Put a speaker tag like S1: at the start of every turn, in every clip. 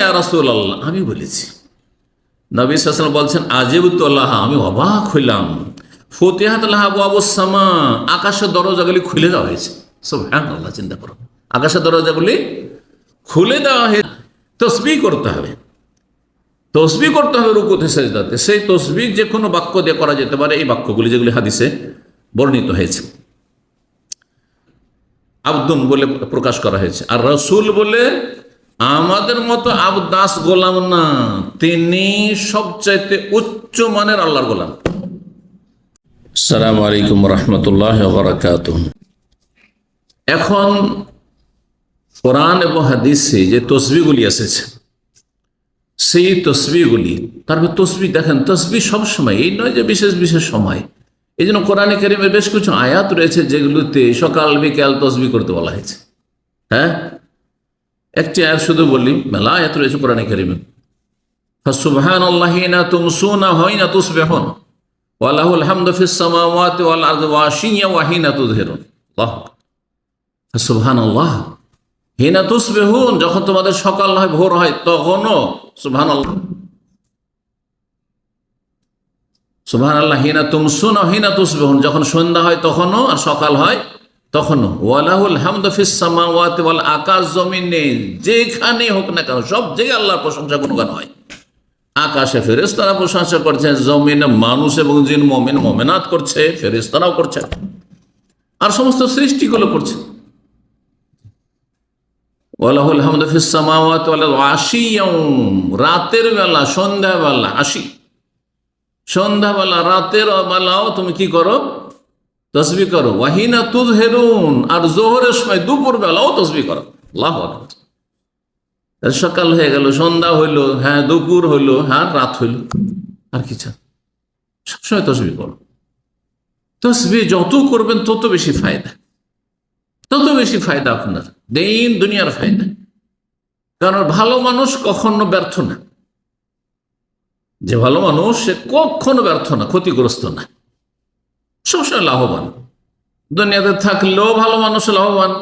S1: ইয়া রাসূলুল্লাহ, আমি বলেছি। নবী সাল্লাল্লাহু আলাইহি ওয়াসাল্লাম বলছেন, আজিবতু লাহা, আমি অবাক হইলাম। ফুতিহাত লাহা আবওয়াবুস সামা, আকাশের দরজাগুলি খুলে দেওয়া হয়েছে। সুবহানাল্লাহ, চিন্তা করো, আকাশের দরজাগুলি খুলে দেওয়া হয়েছে। তসবিহ করতে হবে, তসবিহ করতে হবে রুকুতে সেজদাতে। সেই তসবিহ যে কোনো বাক্য দিয়ে করা যেতে পারে। এই বাক্যগুলি যেগুলি হাদিসে বর্ণিত হয়েছে, আব্দুন বলে প্রকাশ করা হয়েছে। আর রসুল বলে আমাদের মতো আবদাস গোলাম না, তিনি সবচাইতে উচ্চ মানের আল্লাহর গোলাম। আসসালামু আলাইকুম রহমতুল্লাহ বারাকাতুহ। এখন কোরআন এবং হাদিসে যে তসবিহগুলি এসেছে, সেই তসবিহগুলি, তারপর তসবিহ দেখেন, তসবিহ সবসময়, এই নয় যে বিশেষ বিশেষ সময়। এই জন্য কোরআনে কারিমের বেশ কিছু আয়াত রয়েছে যেগুলোতে সকাল বিকাল তসবিহ করতে বলা হয়েছে। হ্যাঁ, একটি আয়াত শুধু বলি, মেলা আয়াত রয়েছে কোরআনে কারিমে। ফাসুবহানাল্লাহি হিনা তুমসুনা ওয়া হিনা তুসবিহুন ওয়া লাহুল হামদু ফিস সামাওয়াতি ওয়াল আরদি ওয়া আশিয়্যা ওয়া হিনা তুযহিরুন। আল্লাহ, ফাসুবহানাল্লাহ হিনা তুসবিহুন, যখন তোমাদের সকাল হয়, ভোর হয়, তখনও সুবহানাল্লাহ। সুবহানাল্লাহ হিনা তুমসুনা ওয়া হিনা তুসবিহুন, যখন সন্ধ্যা হয় তখনও, আর সকাল হয় তখনও। ওয়ালাহুল হামদু ফিস সামাওয়াতি ওয়াল, আকাশ জমিনে যেখানে হোক না কেন, সব জায়গায় আল্লাহর প্রশংসা গুণগান হয়। আকাশে ফেরেশতারা প্রশংসা করছে, জমিনে মানুষ এবং জিন, মুমিন মুমিনাত করছে, ফেরেশতারাও করছে, আর সমস্ত সৃষ্টিগুলো করছে। ওয়ালাহুল হামদু ফিস সামাওয়াতি ওয়াল আশিয়্যা, রাতের বেলা, সন্ধ্যাবেলা, আশি সন্ধ্যাবেলা, রাতের বেলাও তুমি কি করো? তসবিহ করো। ওয়াহিনা তুযহিরুন, আর জোহরের সময়, দুপুর বেলাও তসবিহ করো। আল্লাহু আকবার। সকাল হয়ে গেল, সন্ধ্যা হইল, হ্যাঁ দুপুর হইল, হ্যাঁ রাত হইল, আর কি চান? সবসময় তসবিহ করো। তসবিহ যত করবেন তত বেশি ফায়দা, তত বেশি ফায়দা আপনার, দিন দুনিয়ার ফায়দা। কারণ ভালো মানুষ কখনো ব্যর্থ না। যে ভালো মানুষ সে কখনো ব্যর্থ না, ক্ষতিগ্রস্ত না, সবসময় লাভবান। দুনিয়াতে থাকলেও ভালো মানুষ লাভবান,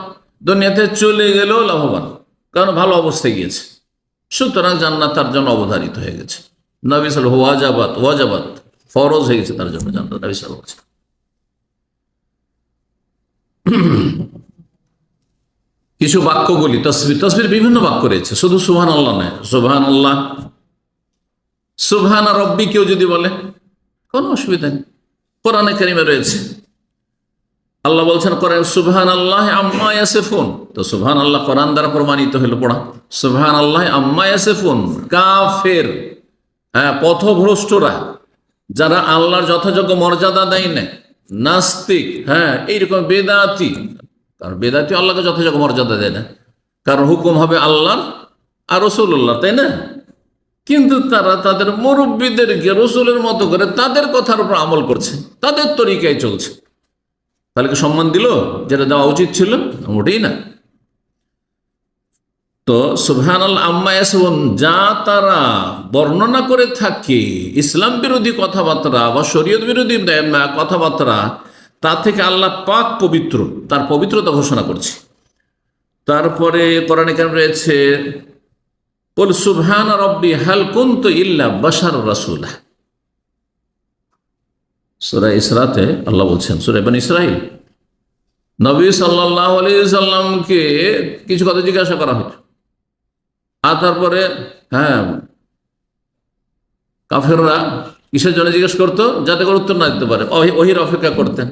S1: দুনিয়াতে চলে গেলেও লাভবান, কারণ ভালো অবস্থায় গিয়েছে। সুতরাং জান্নাত তার জন্য অবধারিত হয়ে গেছে। নবী সাল্লাল্লাহু আলাইহি ওয়াসাল্লাম, ওয়াজাবাত, ফরজ হয়ে গেছে তার জন্য জান্নাত। নবী সাল্লাল্লাহু আলাইহি ওয়াসাল্লাম কিছু বাক্যগুলি, তসবিহর বিভিন্ন বাক্য রয়েছে, শুধু সুবহানাল্লাহ নয়। সুবহানাল্লাহ, সুবহানা রব্বি কেউ যদি বলে কোনো অসুবিধা নেই, কোরআনে কারিমে রয়েছে। আল্লাহ বলছেন কোরআন, সুবহানাল্লাহ আম্মা ইয়াসিফুন, তো সুবহানাল্লাহ কোরআন দ্বারা প্রমাণিত হলো পড়া। সুবহানাল্লাহ আম্মা ইয়াসিফুন, কাফের, হ্যাঁ পথভ্রষ্টরা, যারা আল্লাহর যথাযোগ্য মর্যাদা দেয় না, নাস্তিক, হ্যাঁ এইরকম বেদাতি। কারণ বেদাতি আল্লাহকে যথাযোগ্য মর্যাদা দেয় না, কারণ হুকুম হবে আল্লাহর আর রাসূলুল্লাহ, তাই না? কিন্তু তারা তাদের মুরব্বীদেরকে রসুলের মতো করে তাদের কথার উপর আমল করছে, তাদের তরিকায় চলছে। তাহলে কি সম্মান দিল যেটা দেওয়া উচিত ছিল? মোটেই না। তো সুবহানাল্লাহ আম্মা ইয়াসিফুন, যা তারা বর্ণনা করে থাকে ইসলাম বিরোধী কথাবার্তা বা শরীয়ত বিরোধী কথাবার্তা, তা থেকে আল্লাহ পাক পবিত্র, তার পবিত্রতা ঘোষণা করছে। তারপরে কোরআনে কারিমে রয়েছে, কুল সুবহানা রাব্বি হাল কুনতু ইল্লা বাশার রাসূলা। সূরা ইসরাতে আল্লাহ বলছেন, সূরা বনী ইসরাইল, নবী সাল্লাল্লাহু আলাইহি ওয়াসাল্লামকে কিছু কথা জিজ্ঞাসা করা হতো। আর তারপরে হ্যাঁ কাফেররা কিসের জন্য জিজ্ঞেস করতো? যাতে করে উত্তর না দিতে পারে, ওহির অপেক্ষা করতেন।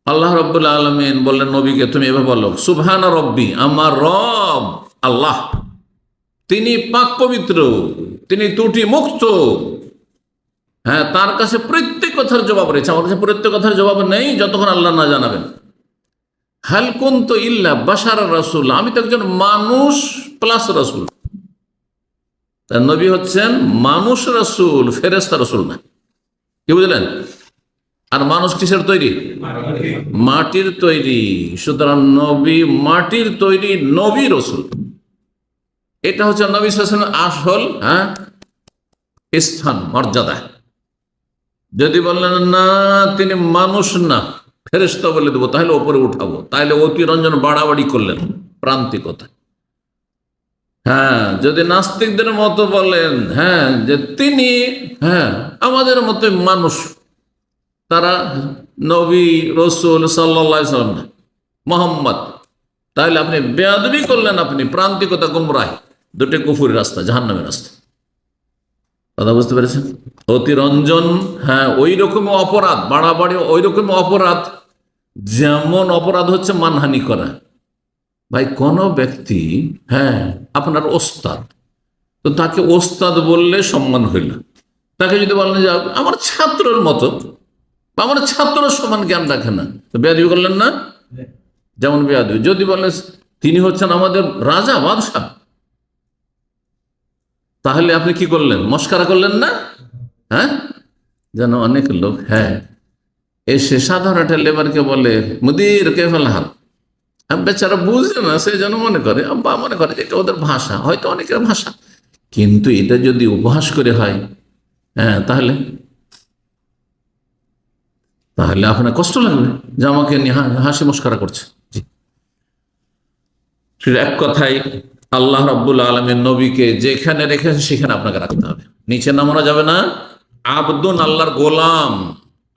S1: আল্লাহ রাব্বুল আলামিন বললেন নবীকে, তুমি এভাবে বলো, সুবহানা রব্বি, আমার রব আল্লাহ, তিনি পাক পবিত্র, তিনি ত্রুটি মুক্ত। হ্যাঁ, তার কাছে প্রত্যেক কথার জবাব রয়েছে, আমার কাছে প্রত্যেক কথার জবাব নেই যতক্ষণ আল্লাহ না জানাবেন। হাল কুনতু ইল্লা বাশার রাসূল, আমি তো একজন মানুষ প্লাস রাসূল। তার নবী হচ্ছেন মানুষ রাসূল, ফেরেশতা রাসূল না। কি বুঝলেন? আর মানুষ কিসের তৈরি? মাটির তৈরি। সুতরাং নবী মাটির তৈরি, নবী রাসূল। এটা হচ্ছে নবী সাল্লাল্লাহু আলাইহি ওয়াসাল্লামের আসল স্থান, মর্যাদা। যদি বললেন না তিনি মানুষ না, ফেরেশতা বলে দেবো, তাহলে ওপরে উঠাবো, তাহলে অতিরঞ্জন বাড়াবাড়ি করলেন, প্রান্তিকতা। হ্যাঁ, যদি নাস্তিকদের মতো বলেন, হ্যাঁ, যে তিনি, হ্যাঁ, আমাদের মতো মানুষ, তারা নবী রসুল সাল্লাল্লাহু আলাইহি সাল্লাম না, মোহাম্মদ, তাহলে আপনি বেয়াদবি করলেন, আপনি প্রান্তিকতা, গুমরাহি, দুটি কুফুরি রাস্তা, জাহান্নামের রাস্তা। কথা বুঝতে পেরেছেন? অতিরঞ্জন, হ্যাঁ, ওই রকম অপরাধ, বাড়াবাড়ি ওই রকম অপরাধ, যেমন অপরাধ হচ্ছে মানহানি করা। ভাই, কোন ব্যক্তি, হ্যাঁ, আপনার ওস্তাদ, তো তাকে ওস্তাদ বললে সম্মান হইল। তাকে যদি বলেন যে আমার ছাত্রের মতো, বা আমার ছাত্র সমান জ্ঞান রাখে না, তো বেয়াদবি করলেন না? যেমন বেয়াদবি যদি বলেন তিনি হচ্ছেন আমাদের রাজা, বাদশাহ, তাহলে আপনি কি করলেন? মস্কারা করলেন না? হ্যাঁ, যেন অনেক লোক, হ্যাঁ, এসে সাধারণ একটা লেবারকে বলে মুদির কেফাল হাল, বেচারা বুঝে না, সে যেন মনে করে বা মনে করে যে এটা ওদের ভাষা, হয়তো অনেকের ভাষা, কিন্তু এটা যদি উপহাস করে হয়, হ্যাঁ, তাহলে তাহলে আপনার কষ্ট লাগবে যে আমাকে নিয়ে হাসি মস্করা করছে। জি, এক কথায় আল্লাহ রাব্বুল আলামিন নবীকে যেখানে রেখেছেন সেখানে আপনাকে রাখতে হবে, নিচে নামানো যাবে না। আব্দুন, আল্লাহর গোলাম,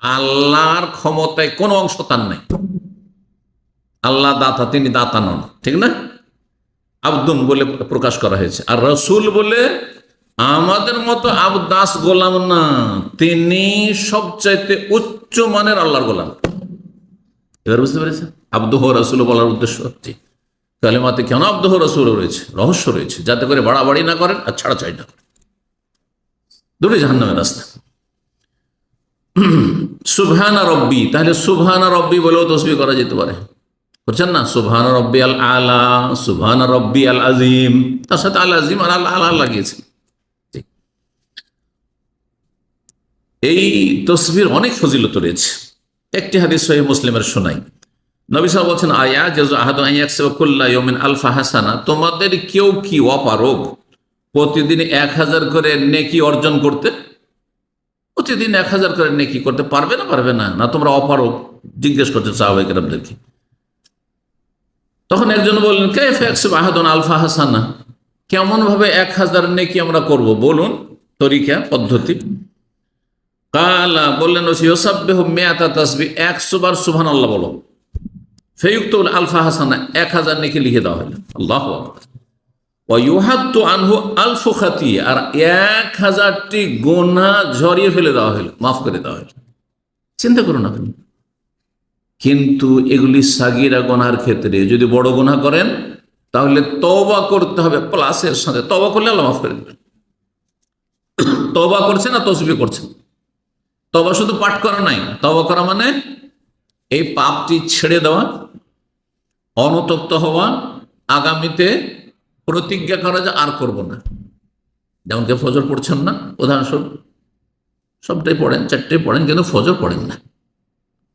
S1: আল্লাহর ক্ষমতায় কোনো অংশ তার নাই। আল্লাহ দাতা, তিনি দাতা নন, ঠিক না? আব্দুন বলে প্রকাশ করা হয়েছে। আর রসুল বলে আমাদের মতো দাস গোলাম না, তিনি সবচাইতে উচ্চ মানের আল্লাহর গোলাম। এবার বুঝতে পেরেছেন আব্দুহ রসুল বলার উদ্দেশ্য? কালেমাতে কেন আব্দুহ রসুল রয়েছে, রহস্য রয়েছে, যাতে করে বাড়াবাড়ি না করেন আর ছাড়াছাড়ি না করেন, দুটি জাহান্নামের রাস্তা। সুবহানা রব্বি, তাহলে সুবহানা রব্বি বলেও তসবিহ করা যেতে পারে, বুঝছেন না? সুবহান রব্বি আল আলা, সুবহান রব্বি আল আজিম, তার সাথে আল আজিম আর আল আলা লাগিয়েছে। এই তসবির অনেক ফজিলত রয়েছে। একটি হাদিস সহিহ মুসলিমের শোনাই, নবী সাহেব বলছেন আয়া জাযু আহাদু আন ইয়াকসিবা কুল্লা ইয়াউমিন আলফা হাসানা, তোমাদের কেউ কি অপারগ প্রতিদিন 1000 করে নেকি অর্জন করতে? প্রতিদিন 1000 করে নেকি করতে পারবে না? পারবে না? না তোমরা অপারগ? জিজ্ঞেস করতে সাহাবায়ে কেরামদেরকে। তখন একজন বললেন কাইফা ইয়াকসিবু আহাদুন আলফা হাসানা, কেমন ভাবে 1000 নেকি আমরা করব, বলুন তরিকা, পদ্ধতি। কালা, বললেন ইউসাব্বিহু মিআতা তাসবিহ, 100 বার সুবহানাল্লাহ বলো, ফায়ুক্তাবু আলফা হাসানা, 1000 নেকি লিখে দেওয়া হলো। আল্লাহু আকবার। ওয়া ইউহাত্তু আনহু আলফু খাতিয়া, আর 1000টি গুনাহ ঝরিয়ে ফেলে দেওয়া হলো, মাফ করে দেওয়া হলো। চিন্তা করুন আপনি। কিন্তু এগুলি সাগীরা গুনাহের ক্ষেত্রে যদি বড় গুনাহ করেন তাহলে তওবা করতে হবে, প্লাসের সাথে তওবা করলে আল্লাহ মাফ করে দেবেন। তওবা করছে না তসবিহ করছেন, তওবা শুধু পাঠ করা নাই, তওবা করা মানে এই পাপটি ছেড়ে দেওয়া, অনুতপ্ত হওয়া, আগামীতে প্রতিজ্ঞা করা যে আর করব না। যেমন কেউ ফজর পড়ছেন না, উদাহরণস্বরূপ, সবটাই পড়েন, 4টাই পড়েন, কিন্তু ফজর পড়েন না,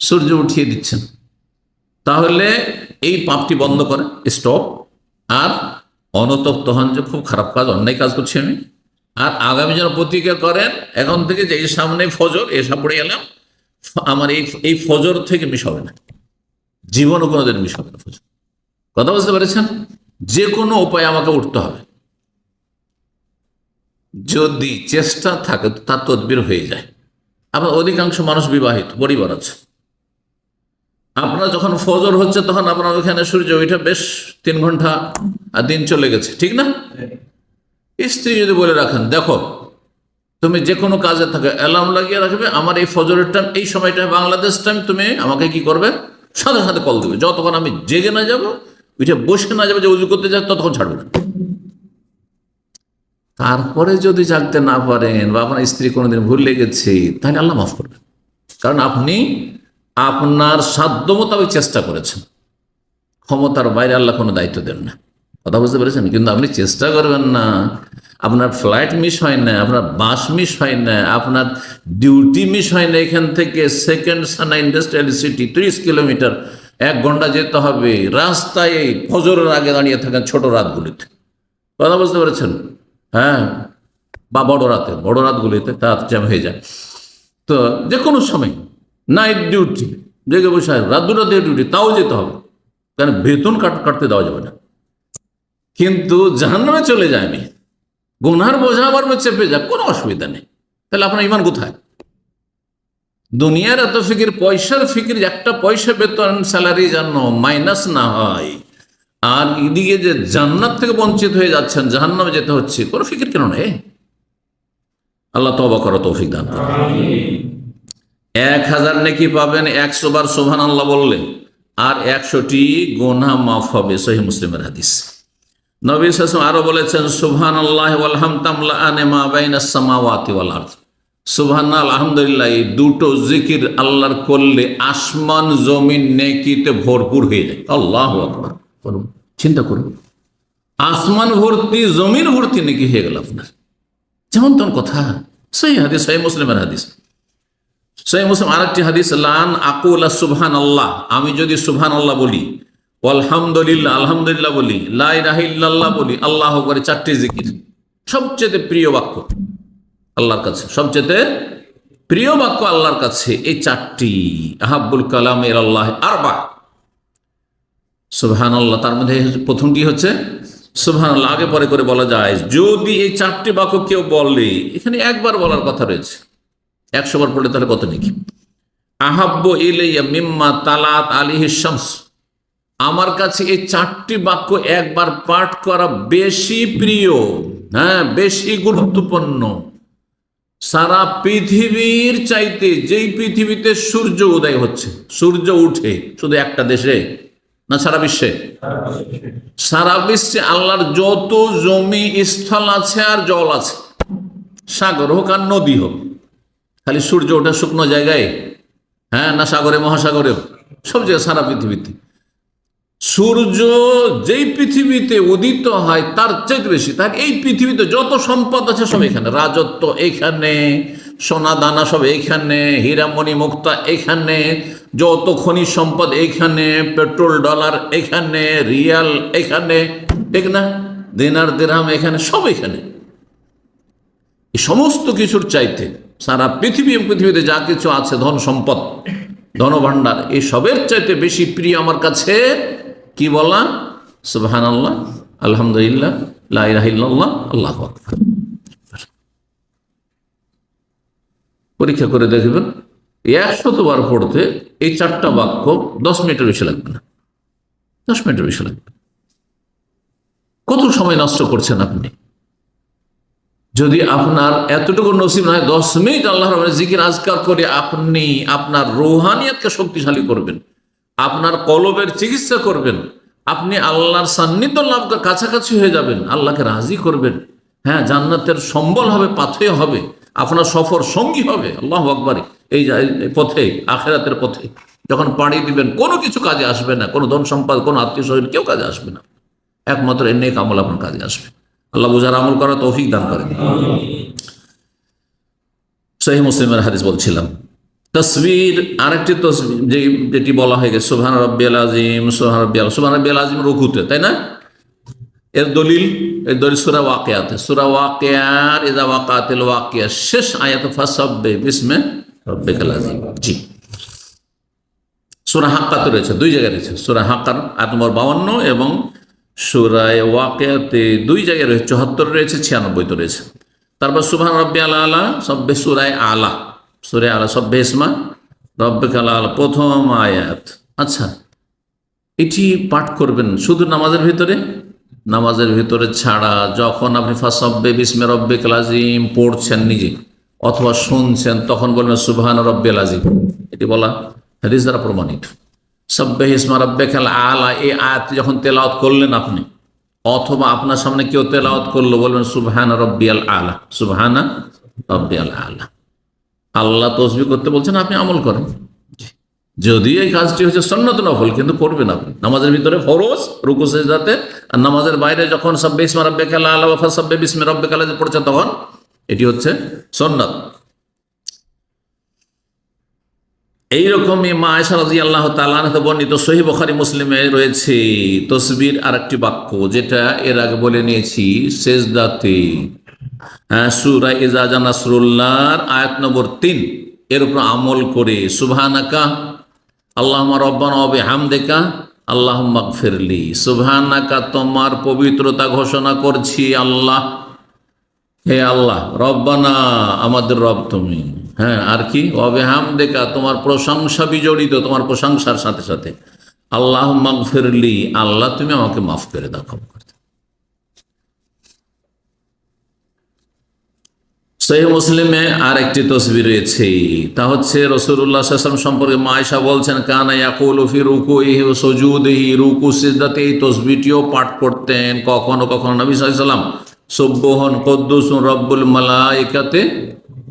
S1: সূর্য উঠিয়ে দিচ্ছেন, তাহলে এই পাপটি বন্ধ করে, স্টপ। আর অনুতপ্ত হন যে খুব খারাপ কাজ, অন্যায় কাজ করছি আমি, আর আগামী যেন প্রতিজ্ঞা করেন এখন থেকে যে এই সামনে ফজর, এসা পড়ে গেলাম, আমার এই ফজর থেকে মিস হবে না, জীবনও কোনোদিন মিস হবে না ফজর। কথা বুঝতে পেরেছেন? যে কোনো উপায়ে আমাকে উঠতে হবে, যদি চেষ্টা থাকে তার তদবির হয়ে যায়। আপনার অধিকাংশ মানুষ বিবাহিত, পরিবার আছে, আপনার যখন ফজর হচ্ছে তখন আপনার ওখানে সূর্য ওইটা বেশ 3 ঘন্টা আর দিন চলে গেছে, ঠিক না? স্ত্রী যদি বলে রাখেন দেখো তুমি যে কোনো কাজে থাকে অ্যালার্ম লাগিয়ে রাখবে, আমার এই ফজরের টাইম, এই সময়টা বাংলাদেশ টাইম, তুমি আমাকে কি করবে, সাথে সাথে কল দেবে, যতক্ষণ আমি জেগে না যাবো, ওইটা বসে না যাবে, যে উজু করতে যাবে ততক্ষণ ছাড়বে না। তারপরে যদি জাগতে না পারেন বা আপনার স্ত্রী কোনোদিন ভুল লেগেছে, তাহলে আল্লাহ মাফ করবে, কারণ আপনি আপনার সাধ্য মোতাবেক চেষ্টা করেছেন। ক্ষমতার বাইরে আল্লাহ কোনো দায়িত্ব দেন না, কথা বুঝতে পেরেছেন? কিন্তু আপনি চেষ্টা করবেন না, আপনার ফ্লাইট মিস হয় না, আপনার বাস মিস হয় না, আপনার ডিউটি মিস হয় না, এখান থেকে সেকেন্ড সানা ইন্ডাস্ট্রিয়াল সিটি 30 কিলোমিটার, 1 ঘন্টা যেতে হবে, রাস্তায় ফজরের আগে দাঁড়িয়ে থাকেন ছোট রাতগুলিতে, কথা বুঝতে পেরেছেন? হ্যাঁ, বা বড় রাতগুলিতে তার জ্যাম হয়ে যায়। তো যে কোনো সময় নাইট ডিউটি, জেগে বসে রাত 2টা দিয়ে ডিউটি, তাও যেতে হবে, কারণ বেতন কাটতে দেওয়া যাবে না। কিন্তু জাহান্নামে চলে যায় আমি, গুনার বোঝা আবার চেপে যায়, কোনো অসুবিধা নেই। তাহলে আপনার ইমান কোথায়? দুনিয়ার এত ফিকির, পয়সার ফিকির, একটা পয়সা বেতন স্যালারি যেন মাইনাস না হয়, আর এদিকে যে জান্নাত থেকে বঞ্চিত হয়ে যাচ্ছেন, জাহান্নামে যেতে হচ্ছে, কোনো ফিকির কেন নেই? আল্লাহ তওবা করো, তৌফিক দান করো। 1000 নেকি পাবেন 100 বার সুবহানাল্লাহ বললে, আর 100টি গুনাহ মাফ হবে। সহিহ মুসলিমের হাদিস। নবী সাল্লাল্লাহু আলাইহি ওয়াসাল্লাম আরো বলেছেন, সুবহানাল্লাহি ওয়াল হামদু তামলাআনে মা বাইনাস সামাওয়াতি ওয়াল আরদ। সুবহানাল্লাহ, আলহামদুলিল্লাহ, এই দুটো জিকির আল্লাহর করলে আসমান জমিন নেকিতে ভরপুর হয়ে যায়। আল্লাহু আকবার। চিন্তা করুন, আসমান ভর্তি জমিন ভর্তি নেকি হয়ে গেল আপনার। যেমন তোর কথা, সহিহ হাদিস, সহিহ মুসলিমের হাদিস। সহিহ মুসলিম আরেকটি হাদিস, লান আকুলা সুবহানাল্লাহ, আমি যদি সুবহানাল্লাহ বলি, আলহামদুলিল্লাহ, আলহামদুলিল্লাহ বলি, লা ইলাহা ইল্লাল্লাহ বলি, আল্লাহু আকবার, 4টি জিকির সবচেয়ে প্রিয় বাক্য আল্লাহর কাছে, সবচেয়ে প্রিয় বাক্য আল্লাহর কাছে এই 4টি। আহাব্বুল কালাম ইলাল্লাহ আরবা, সুবহানাল্লাহ, তার মধ্যে প্রথমটি হচ্ছে সুবহানাল্লাহ, আগে পরে করে বলা যায়। যদি এই 4টি বাক্য কেউ বলে, এখানে একবার বলার কথা রয়েছে, 100 বার পড়লে তাহলে কত নাকি? আহাব্বু ইলাইয়া মিম্মা তালাত আলাইহিস শামস, আমার কাছে এই 4টি বাক্য একবার পাঠ করা বেশি প্রিয়, হ্যাঁ, বেশি গুরুত্বপূর্ণ। সারা পৃথিবীর চাইতে, যেই পৃথিবীতে সূর্য উদয় হচ্ছে, সূর্য উঠে, শুধু একটা দেশে না, সারা বিশ্বে? সারা বিশ্বে আল্লাহর যত জমি স্থল আছে আর জল আছে, সাগর হোক আর নদী হোক, খালি সূর্য ওঠে শুকনো জায়গায়, হ্যাঁ, না সাগরে মহাসাগরেও, সব জায়গায়, সারা পৃথিবীতে সূর্য যেই পৃথিবীতে উদিত হয় তার চাইতে বেশি, তার এই পৃথিবীতে যত সম্পদ আছে সব এখানে, রাজত্ব এখানে, সোনা দানা সব এখানে, হীরামণি মুক্তা এখানে, যত খনিজ সম্পদ এখানে, পেট্রোল ডলার এখানে, রিয়াল এখানে, ঠিক না, দিনার দিরহাম এখানে, সব এখানে। এই সমস্ত কিছুর চাইতে সারা পৃথিবীতে যা কিছু আছে, ধন সম্পদ, ধনভাণ্ডার, এই সবের চাইতে বেশি প্রিয় আমার কাছে কি বলা? সুবহানাল্লাহ, আলহামদুলিল্লাহ, লা ইলাহা ইল্লাল্লাহ, আল্লাহু আকবার। পরীক্ষা করে দেখবেন, 100 বার পড়তে এই 4টা বাক্য 10 মিনিটের বেশি লাগবে না, 10 মিনিটের বেশি লাগবে। কত সময় নষ্ট করছেন আপনি? যদি আপনার এতটুকু নসিব না হয়, 10 মিনিট আল্লাহর নামে জিকির আজকার করে আপনি আপনার রুহানিয়াতকে শক্তিশালী করবেন, আপনার কলবের চিকিৎসা করবেন, আপনি আল্লাহর সান্নিধ্য লাভ কাছাকাছি হয়ে যাবেন, আল্লাহকে রাজি করবেন, হ্যাঁ, জান্নাতের সম্বল হবে, পাথেয় হবে, আপনার সফর সঙ্গী হবে। আল্লাহু আকবার। এই পথে, আখিরাতের পথে যখন পাড়ি দিবেন, কোনো কিছু কাজে আসবে না, কোনো ধন সম্পদ, কোনো আত্মীয় স্বজন, কেউ কাজে আসবে না, একমাত্র এর নেক আমল আপনার কাজে আসবে। আল্লাহ বুঝার আমল করা তৌফিক দান করেন। সহিহ মুসলিমের হাদিস বলছিলাম। তসবির, আরেকটি তসবির যেটি বলা হয়ে গেছে, সুবহান রাব্বিয়াল আযীম, সুবহান রাব্বিয়াল আযীম রুকুতে, তাই না? এর দলিল সূরা ওয়াকিয়াতে, সূরা ওয়াকিয়ার ইযা ওয়াকাতিল ওয়াকিয়া শেষ আয়াত, ফাসাব্বিহ বিসমি রাব্বিকাল আযীম। জি, সূরা হাক্কাতে রয়েছে, 2 জায়গায় রয়েছে, সূরা হাক্কার আয়াত নম্বর 52 এবং সূরা ওয়াকিয়াতে 2 জায়গায় রয়েছে, 74 রয়েছে, 96 রয়েছে। তারপর সুবহান রাব্বিয়াল আলা, সব্বিহ সূরা আলা, সূরা আলা, সব্বিহ ইসমা রাব্বিকাল আলা, প্রথম আয়াত। আচ্ছা, এটি পাঠ করবেন শুধু নামাজের ভিতরে, নামাজের ভিতরে ছাড়া যখন আপনি ফাসাব্বিহ বিসমি রাব্বিকাল আযীম পড়ছেন নিজে অথবা শুনছেন, তখন বলবেন সুবহান রাব্বিয়াল আযীম। এটি বলা হাদিস দ্বারা প্রমাণিত। সাব্বিহ ইসমা রাব্বিকাল আলা, এই আয়াত যখন তেলাওয়াত করলেন আপনি, অথবা আপনার সামনে কেউ তেলাওয়াত করলো, বলবেন সুবহান রাব্বিয়াল আলা, সুবহান রাব্বিয়াল আলা। আল্লাহ তসবিহ করতে বলছেন, আপনি আমল করেন। যদিও এই কাজটি হচ্ছে সুন্নত নফল, কিন্তু করবেন আপনি। নামাজের ভিতরে ফরজ, রুকু সিজদাতে, আর নামাজের বাইরে যখন সাব্বিহ ইসমা রাব্বিকাল আলা ওয়া ফাসাব্বিহ বিসমি রাব্বিকাল আযীম পড়ছেন, তখন এটি হচ্ছে সুন্নাত। এইরকমই মা আয়েশা রাদিয়াল্লাহু তাআলা আনহা বর্ণিত সহিহ বুখারী মুসলিমে রয়েছে তসবির আরেকটি বাক্য, যেটা এর আগে বলে নিয়েছি, সেজদাতে, সূরা ইযা জা নাসরুল্লাহর আয়াত নম্বর 3, এর উপর আমল করে সুবহানাকা আল্লাহুম্মা রাব্বানা ওয়া বিহামদিকা আল্লাহুম্মা গফিরলি, সুবহানাকা, তোমার পবিত্রতা ঘোষণা করছি আল্লাহ, হে আল্লাহ, রব্বানা, আমাদের রব তুমি, হ্যাঁ, আর কি, ওয়া বিহামদিকা, তোমার প্রশংসা বিজড়িত, তোমার প্রশংসার সাথে সাথে, আল্লাহুম্মা গফিরলি, আল্লাহ তুমি আমাকে মাফ করে দাও, ক্ষমা করে দাও। সহিহ মুসলিমে আর একটি তসবিহ রয়েছে, তা হচ্ছে রাসূলুল্লাহ সাল্লাল্লাহু আলাইহি ওয়াসাল্লাম সম্পর্কে মা আয়েশা বলছেন, কানা ইয়াকুলু ফি রুকুইহি ওয়া সুজুদিহি, রুকু সিজদাতে এই তসবিহটিও পাঠ করতেন। কখনো কখনো নবী সাল্লাল্লাহু আলাইহি ওয়াসাল্লাম সুবহান কুদ্দুসুন রব্বুল মালাইকাতি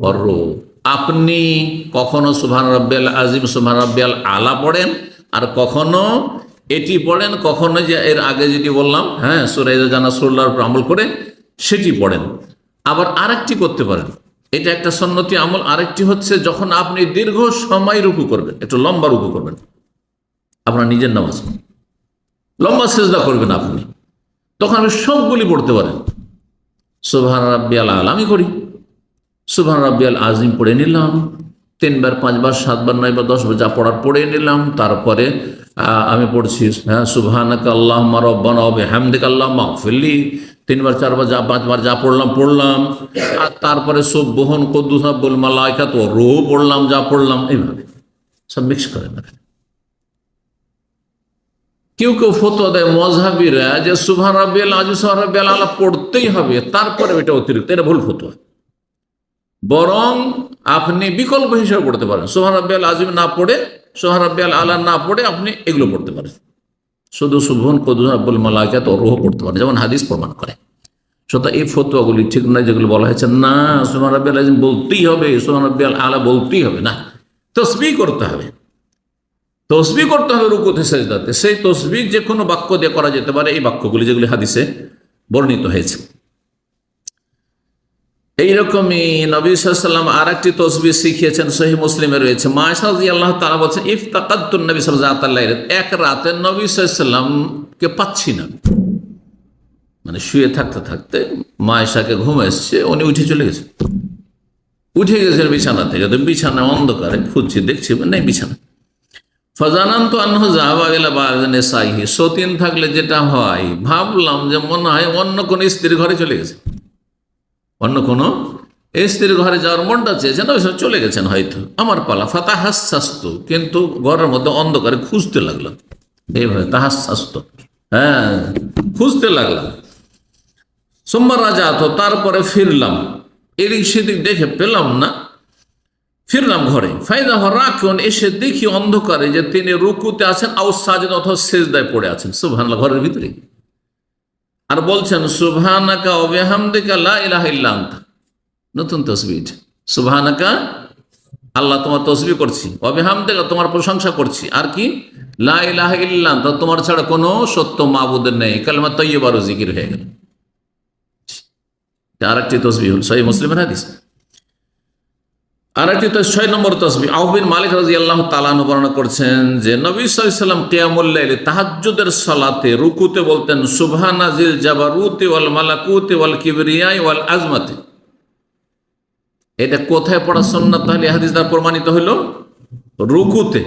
S1: ওয়ার রূহ, আপনি কখনো সুবহান রাব্বিয়াল আযীম, সুবহান রাব্বিয়াল আলা পড়েন, আর কখনো এটি পড়েন, কখনো যে এর আগে যেটি বললাম, হ্যাঁ, সূরা ইযা জানা সুরার উপর আমল করে সেটি পড়েন। আবার আরেকটি করতে পারেন, এটা একটা সুন্নতি আমল। আরেকটি হচ্ছে যখন আপনি দীর্ঘ সময় রুকু করবেন, একটু লম্বা রুকু করবেন, আপনার নিজের নামাজ, লম্বা সিজদা করবেন আপনি, তখন আপনি সবগুলি পড়তে পারেন। সুবহান রাব্বিয়াল আলা আমি করি, সুবহান রাব্বিয়াল আযীম পড়ে নিলাম, 3 বার 5 বার 7 বার 9 বার 10 বার যা পড়ার পড়ে নিলাম। তারপরে আমি পড়ছি, হ্যাঁ, সুবহানাকা আল্লাহুম্মা রব্বানা ওয়া বিহামদিকা আল্লাহুম্মা গফিরলি, 3 বার 4 বার যা 5 বার যা পড়লাম। আর তারপরে সুবহান কুদ্দুস রব্বুল মালাইকাতি ওয়ার রূহ পড়লাম, যা পড়লাম, এইভাবে সব মিক্স করে নেবেন। কেউ কেউ ফতোয়া দেয় মযহাবীরা যে সুবহান রাব্বিয়াল আযীম, সুবহান রাব্বিয়াল আলা পড়তেই হবে, তারপরে এটা অতিরিক্ত, এটা ভুল ফতোয়া। বরং আপনি বিকল্প হিসেবে পড়তে পারেন, সুবহান রাব্বিয়াল আযীম না পড়ে, সুবহান রাব্বিয়াল আলা না পড়ে আপনি এগুলো পড়তে পারেন, শুধু সুবহান কুদ্দুস রব্বুল মালাইকাতি ওয়ার রূহ পড়তে পারেন, যেমন হাদিস প্রমাণ করে। সুতরাং এই ফতোয়াগুলি ঠিক নয়, যেগুলো বলা হয়েছে না সুবহান রাব্বিয়াল আযীম বলতেই হবে, সুবহান রাব্বিয়াল আলা বলতেই হবে, না, তাসবিহ করতে হবে, তসবিহ করতে হবে রুকুতে সেজদাতে। সেই তসবিহ যে কোনো বাক্য দিয়ে করা যেতে পারে, এই বাক্যগুলি যেগুলি হাদিসে বর্ণিত হয়েছে। এইরকমই নবী সাল্লাল্লাহু আলাইহি ওয়াসাল্লাম আর একটি তসবিহ শিখিয়েছেন, সহিহ মুসলিমে রয়েছে। মা আয়েশা রাদিয়াল্লাহু তাআলা বলছেন, ইফতাকাতুন নবী সাল্লাল্লাহু আলাইহি ওয়াসাল্লাম, এক রাতে নবী সাল্লাল্লাহু আলাইহি ওয়াসাল্লামকে পাচ্ছি না, মানে শুয়ে থাকতে থাকতে মা আয়েশাকে ঘুম এসছে, উনি উঠে চলে গেছেন, উঠে গেছেন বিছানা থেকে, তো বিছানা অন্ধকারে খুঁজছি, দেখছি নেই বিছানা। ফাজানান্তু আন্নাহু যাহাবা ইলা বা'দি নিসাইহি, সতীন থাকলে যেটা হয়, ভাবলাম যে মনে হয় অন্য কোন স্ত্রীর ঘরে চলে গেছে, অন্য কোন স্ত্রীর ঘরে যাওয়ার মনটা চেয়েছেন, চলে গেছেন হয়তো, আমার পালা। ফাতাহাসসাস্তু, কিন্তু ঘরের মধ্যে অন্ধকারে খুঁজতে লাগলাম, এইভাবে তাহাসসাস্তু, হ্যাঁ, খুঁজতে লাগলাম। সুম্মা রাজাতু, তারপরে ফিরলাম, এদিক সেদিক দেখে পেলাম না, ফিরলাম ঘরে। ফাইদা রাকিউন, এসে দেখি অন্ধকারে যে তিনি রুকুতে আছেন, আও সাজিদ, অথবা সিজদায় পড়ে আছেন, সুবহানাল্লাহ, ঘরের ভিতরে, আর বলছেন সুবহানাকা ওয়া বিহামদিকা লা ইলাহা ইল্লা আনতা, নতুন তাসবিহ, সুবহানাকা, আল্লাহ তোমার তাসবিহ করছি, ওয়া বিহামদিকা, তোমার প্রশংসা করছি, আর কি, লা ইলাহা ইল্লা আনতা, তোমার ছাড়া কোনো সত্য মাবুদ নেই, কালিমা তাইয়্যিবার জিকির হয়ে গেল। আরেকটি তাসবিহ সহিহ মুসলিমের হাদিস। আরেকটি 6 নম্বর তাসবিহ, আউফ বিন মালিক রাদিয়াল্লাহু তাআলা আনহু বর্ণনা করছেন যে নবী সাল্লাল্লাহু আলাইহি ওয়াসাল্লাম কিয়ামুল লাইলে, তাহাজ্জুদের সালাতে রুকুতে বলতেন সুবহানা জিল জাবারুতি ওয়াল মালাকুতি ওয়াল কিবরিয়াই ওয়াল আজমাতি। এটা কোথায় পড়া সুন্নাত? তাহলে হাদিস দ্বারা প্রমাণিত হলো রুকুতে,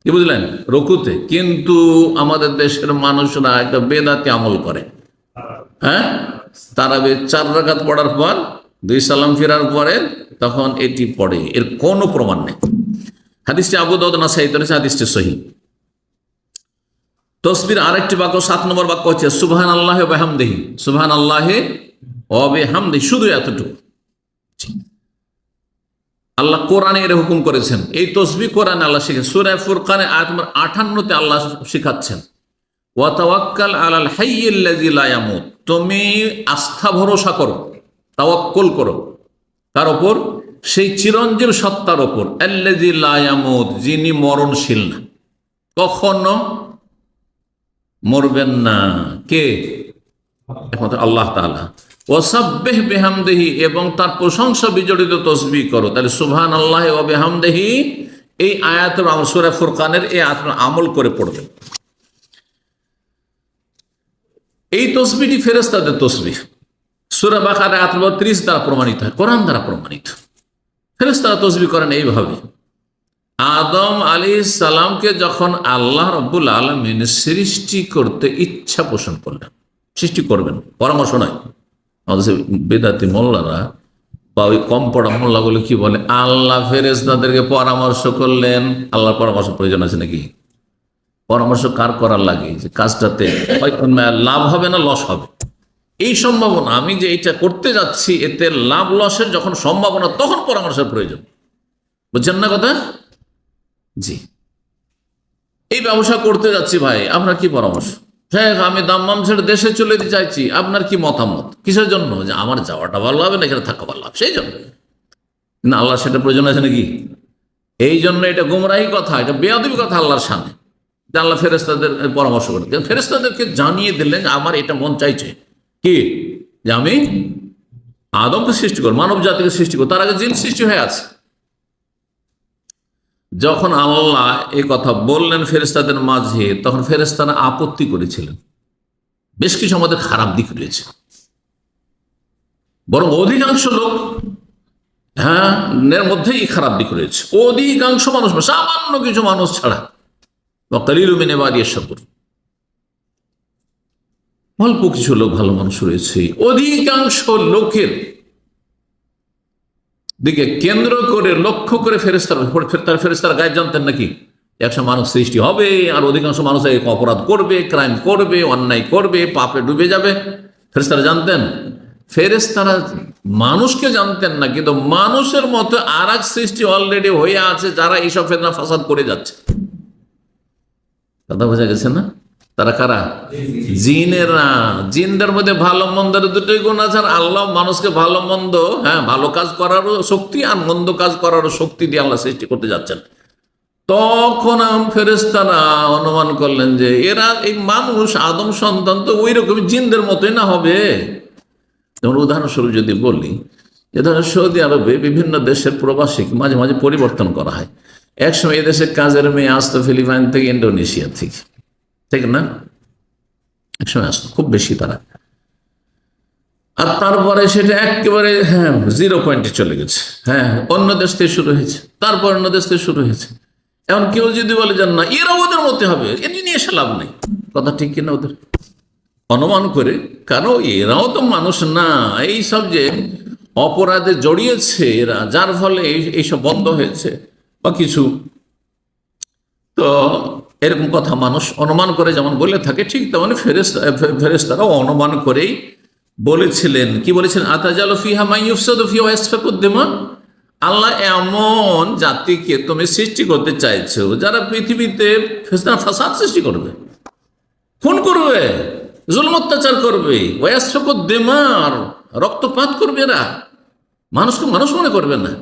S1: কি বুঝলেন, রুকুতে। কিন্তু আমাদের দেশের মানুষরা একটা বেদাতি আমল করে, হ্যাঁ, তারাবি 4 রাকাত পড়ার পর 2 সালাম ফিরার পরে তখন এটি পড়ে, এর কোনো প্রমাণ নেই। হাদিসটি আবু দাউদ নাসাঈ রয়েছে, হাদিসটি সহিহ। তাসবিহর আরেকটি বাক্য, 7 নম্বর বাক্য হচ্ছে সুবহানাল্লাহি ওয়া বিহামদিহি, সুবহানাল্লাহি ওয়া বিহামদিহি, শুধু এতটুকু। আল্লাহ কোরআনে এর হুকুম করেছেন, এই তাসবিহ কোরআনে আল্লাহ শিখেছেন। সূরা ফুরকানে আয়াত নম্বর 58-তে আল্লাহ শিখাচ্ছেন, ওয়া তাওয়াক্কাল আলাল হাইয়্যিল্লাযী লা ইয়ামুত, তুমি আস্থা ভরসা করো, তাওয়াক্কুল করো, তার ওপর, সেই চিরঞ্জীব সত্তার ওপর, আল্লাযী লা ইয়ামুত, যিনি মরণশীল না, কখনো মরবেন না, কে, একমাত্র আল্লাহ তাআলা। ওয়াসাব্বিহ বিহামদিহি, এবং তার প্রশংসা বিজড়িত তাসবিহ করো। তাহলে সুবহানাল্লাহি ওয়া বিহামদিহি, এই আয়াতের সূরা ফুরকানের এই আয়াতের আমল করে পড়বেন। এই তাসবিহটি ফেরেশতাদের তাসবিহ, সূরা বাকারা আয়াত নম্বর 30 দ্বারা প্রমাণিত হয়, কোরআন দ্বারা প্রমাণিত। ফেরেশতারা তাসবিহ করেন এইভাবে, আদম আলাইহিস সালামকে যখন আল্লাহ রাব্বুল আলামিন সৃষ্টি করতে ইচ্ছা পোষণ করলেন, সৃষ্টি করবেন, পরামর্শ নয়। আমাদের বেদাতি মোল্লারা বা ওই কম পড়া মোল্লাগুলো কি বলে, আল্লাহ ফেরেশতাদেরকে পরামর্শ করলেন। আল্লাহর পরামর্শ প্রয়োজন আছে নাকি? পরামর্শ কার করার লাগে? যে কাজটাতে লাভ হবে না লস হবে, এই সম্ভাবনা, আমি যে এইটা করতে যাচ্ছি এতে লাভ লসের যখন সম্ভাবনা, তখন পরামর্শের প্রয়োজন। বুঝছেন না কথা? জি, এই ব্যবসা করতে যাচ্ছি ভাই, আপনার কি পরামর্শ? শেখ, আমি দাম্মাম ছেড়ে দেশে চলে যেতে চাইছি, আপনার কি মতামত? কিসের জন্য? যে আমার যাওয়াটা ভালো হবে না এখানে থাকা ভালো হবে, সেই জন্য। না, আল্লাহ সেটা প্রয়োজন আছে নাকি? এই জন্য এটা গুমরাহি কথা, এটা বেয়াদবি কথা আল্লাহর সামনে। যে আল্লাহ ফেরেশতাদের পরামর্শ করে, ফেরেশতাদেরকে জানিয়ে দিলেন যে আমার এটা মন চাইছে, কি যে আমি আদমকে সৃষ্টি করব, মানব জাতিকে সৃষ্টি করব। তার আগে জিন সৃষ্টি হয়ে আছে। যখন আল্লাহ এই কথা বললেন ফেরেশতাদের মাঝে, তখন ফেরেশতারা আপত্তি করেছিলেন। বেশ কিছু আমাদের খারাপ দিক রয়েছে, বরং অধিকাংশ লোক এর মধ্যেই খারাপ দিক রয়েছে। অধিকাংশ মানুষ, সামান্য কিছু মানুষ ছাড়া, অল্প কিছু লোক ভালো মানুষ রয়েছে। অধিকাংশ লোকের দিকে কেন্দ্র করে লক্ষ্য করে ফেরেশতারা গায়েব জানতেন নাকি একশো মানুষ সৃষ্টি হবে আর অধিকাংশ মানুষ অপরাধ করবে, ক্রাইম করবে, অন্যায় করবে, পাপে ডুবে যাবে? ফেরেশতারা জানতেন? ফেরেশতারা মানুষকে জানতেন না, কিন্তু মানুষের মতো আর এক সৃষ্টি অলরেডি হয়ে আছে যারা এইসব ফেতনা ফাসাদ করে যাচ্ছে। কথা বোঝা গেছে না? তারা কারা? জিনেরা। জিনদের মধ্যে ভালো মন্দের দুটোই গুণ আছে। আর আল্লাহ মানুষকে ভালো মন্দ, ভালো কাজ করারও শক্তি আর মন্দ কাজ করারও শক্তি দিয়ে আল্লাহ সৃষ্টি করতে যাচ্ছেন। তখন ফেরেশতারা অনুমান করলেন যে এরা, এই মানুষ আদম সন্তান তো ওই রকম জিনদের মতোই না হবে। যেমন উদাহরণস্বরূপ যদি বলি, যে ধরো সৌদি আরবে বিভিন্ন দেশের প্রবাসীকে মাঝে মাঝে পরিবর্তন করা হয়। একসময় এদেশে কাজের মেয়ে আসতো ফিলিপাইন থেকে, ইন্ডোনেশিয়া থেকে, ঠিক না? একসময় আসতো খুব বেশি তারা, আর তারপরে সেটা একেবারে জিরো পয়েন্টে চলে গেছে। অন্য দেশ থেকে শুরু হয়েছে, তারপর অন্য দেশ থেকে শুরু হয়েছে। এখন কেউ যদি বলে যান না এরা ওদের মধ্যে হবে, এ নিয়ে এসে লাভ নেই। কথা ঠিক কিনা? ওদের অনুমান করে, কারণ এরাও তো মানুষ না। এই সব যে অপরাধে জড়িয়েছে এরা, যার ফলে এইসব বন্ধ হয়েছে বা কিছু, তো এরকম কথা মানুষ অনুমান করে যেমন বলে থাকে, ঠিক তেমনি ফেরেশতারাও অনুমান করেই বলেছিলেন। কি বলেছিলেন? আতাজালু ফিহা মান ইউফসিদু ফিহা ওয়া ইয়াসফিকু দিমা। আল্লাহ এমন জাতিকে তুমি সৃষ্টি করতে চাইছো যারা পৃথিবীতে ফিতনা ফাসাদ সৃষ্টি করবে, খুন করবে, জুলম অত্যাচার করবে, ওয়া ইয়াসফিকু দিমা, রক্তপাত করবে। এরা মানুষকে মানুষ মনে করবে না।